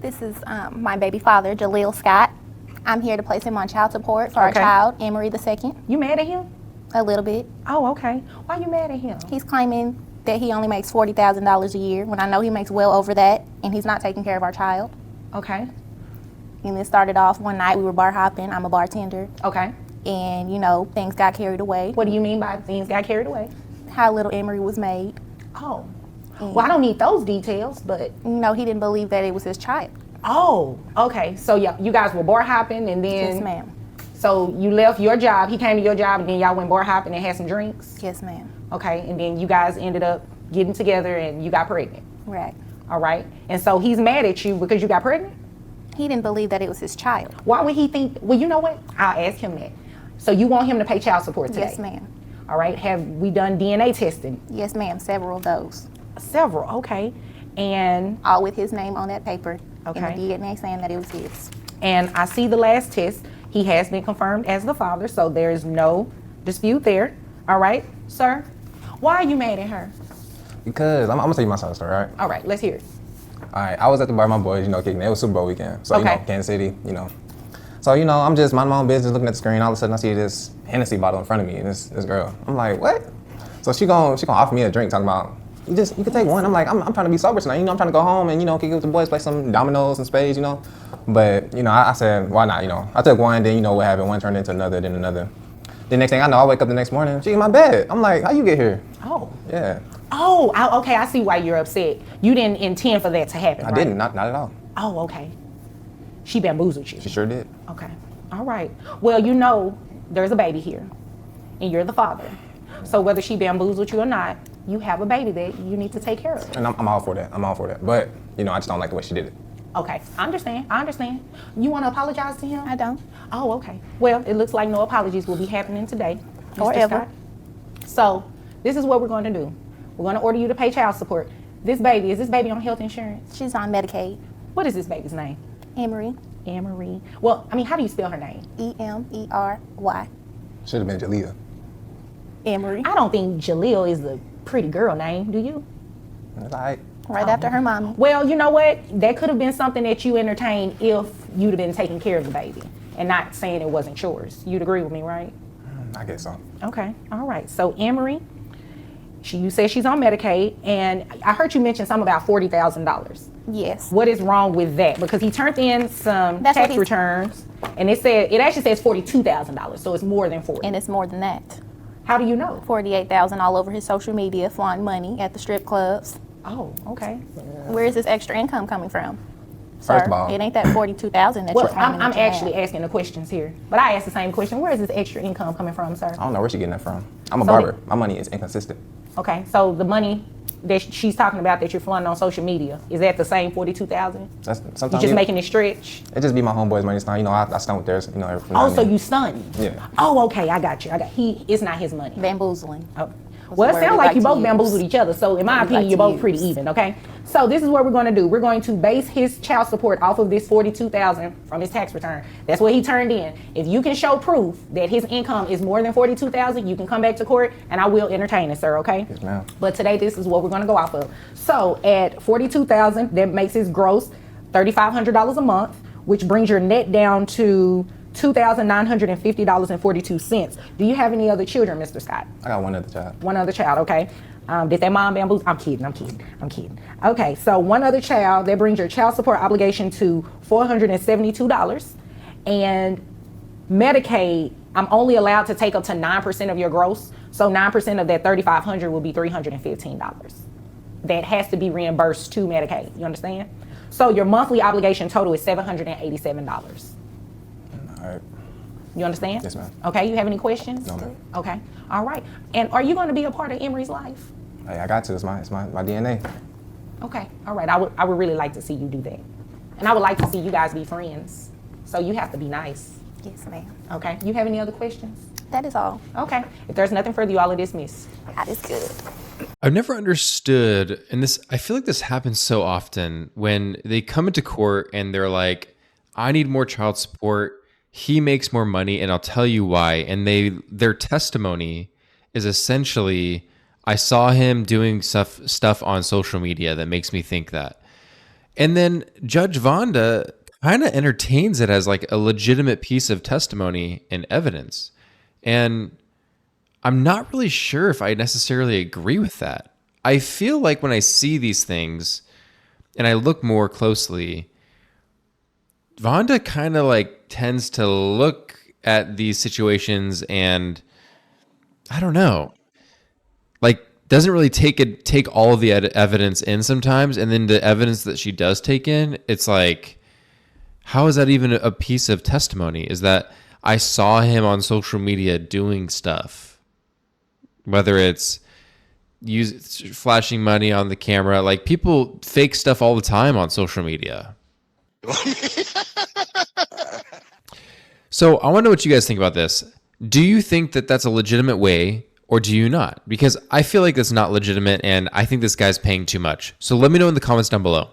This is my baby father, Jaleel Scott. I'm here to place him on child support for our child, Emery II. You mad at him? A little bit. Oh, okay. Why you mad at him? He's claiming that he only makes $40,000 a year when I know he makes well over that, and he's not taking care of our child. Okay. And it started off one night, we were bar hopping. I'm a bartender. Okay. And, you know, things got carried away. What do you mean by things got carried away? How little Emery was made. Oh. Well, I don't need those details, but... You know, he didn't believe that it was his child. Oh, okay. So yeah, you guys were bar hopping and then... Yes, ma'am. So you left your job, he came to your job, and then y'all went bar hopping and had some drinks? Yes, ma'am. Okay, and then you guys ended up getting together and you got pregnant? Right. All right. And so he's mad at you because you got pregnant? He didn't believe that it was his child. Why would he think... Well, you know what? I'll ask him that. So you want him to pay child support today? Yes, ma'am. All right. Have we done DNA testing? Yes, ma'am. Several of those. Several, okay. And all with his name on that paper. Okay. And the DNA saying that it was his. And I see the last test. He has been confirmed as the father, so there is no dispute there. All right, sir? Why are you mad at her? Because I'm gonna tell you my side of the story, all right? All right, let's hear it. All right, I was at the bar with my boys, you know, kicking it. It was Super Bowl weekend. So, Okay. you know, Kansas City, you know. So, you know, I'm just minding my own business, looking at the screen. All of a sudden, I see this Hennessy bottle in front of me, and this girl. I'm like, what? So she gonna offer me a drink, talking about, you can take one. I'm like, I'm trying to be sober tonight. You know, I'm trying to go home and, you know, kick it with the boys, play some dominoes and spades, you know. But, you know, I said, why not, you know. I took one, then, you know, what happened. One turned into another, then another. The next thing I know, I wake up the next morning, she in my bed. I'm like, how you get here? Oh. Yeah. Oh, okay, I see why you're upset. You didn't intend for that to happen, I right? didn't, not at all. Oh, okay. She bamboozled you. She sure did. Okay, all right. Well, you know, there's a baby here, and you're the father. So whether she bamboozled you or not, you have a baby that you need to take care of. And I'm all for that. I'm all for that. But, you know, I just don't like the way she did it. Okay, I understand. You want to apologize to him? I don't. Oh, okay. Well, it looks like no apologies will be happening today, Or Mr. ever. Scott. So, this is what we're going to do. We're going to order you to pay child support. Is this baby on health insurance? She's on Medicaid. What is this baby's name? Emery. Emery. Well, I mean, how do you spell her name? Emery. Should have been Jalea. Emery. I don't think Jaleel is a pretty girl name, do you? It's all right. Right after her mommy. Well, you know what? That could have been something that you entertained if you'd have been taking care of the baby and not saying it wasn't yours. You'd agree with me, right? I guess so. Okay, all right. So Emery, you say she's on Medicaid, and I heard you mention something about $40,000. Yes. What is wrong with that? Because he turned in some tax returns, and it actually says $42,000, so it's more than 40. And it's more than that. How do you know? $48,000 all over his social media, flaunting money at the strip clubs. Oh, okay. Where is this extra income coming from? First of all, it ain't that $42,000 that Well, you're claiming. I'm actually asking the questions here, but I asked the same question. Where is this extra income coming from, sir? I don't know where she's getting that from. I'm a barber. My money is inconsistent. Okay, so the money that she's talking about that you're flaunting on social media, is that the same $42,000? That's You sometimes just making it stretch? It just be my homeboy's money. It's not, you know, I stunt with theirs, you know. Every Oh, so you stunning? Yeah. Oh, okay, I got you. It's not his money. Bamboozling. Oh. Well, it sounds like you both bamboozled each other. So in my opinion, you're both pretty even, okay? So this is what we're going to do. We're going to base his child support off of this $42,000 from his tax return. That's what he turned in. If you can show proof that his income is more than $42,000, you can come back to court and I will entertain it, sir, okay? Yes, ma'am. But today, this is what we're going to go off of. So at $42,000, that makes his gross $3,500 a month, which brings your net down to $2,950.42. Do you have any other children, Mr. Scott? I got one other child. One other child, okay. Did that mom bamboozle? I'm kidding. Okay, so one other child, that brings your child support obligation to $472. And Medicaid, I'm only allowed to take up to 9% of your gross. So 9% of that $3,500 will be $315. That has to be reimbursed to Medicaid. You understand? So your monthly obligation total is $787. All right. You understand? Yes, ma'am. Okay, you have any questions? No, ma'am. Okay, all right. And are you going to be a part of Emery's life? Hey, I got to. It's my DNA. Okay, all right. I would really like to see you do that. And I would like to see you guys be friends. So you have to be nice. Yes, ma'am. Okay, you have any other questions? That is all. Okay, if there's nothing further, you all are dismissed. That is good. I've never understood, and I feel like this happens so often when they come into court and they're like, I need more child support. He makes more money, and I'll tell you why. And their testimony is essentially, I saw him doing stuff on social media that makes me think that. And then Judge Vonda kind of entertains it as like a legitimate piece of testimony and evidence. And I'm not really sure if I necessarily agree with that. I feel like when I see these things and I look more closely, Vonda kind of like tends to look at these situations and I don't know, like doesn't really take all of the evidence in sometimes, and then the evidence that she does take in, it's like, how is that even a piece of testimony? Is that I saw him on social media doing stuff, whether it's flashing money on the camera, like people fake stuff all the time on social media. So I want to know what you guys think about this. Do you think that that's a legitimate way, or do you not? Because I feel like it's not legitimate, and I think this guy's paying too much. So let me know in the comments down below.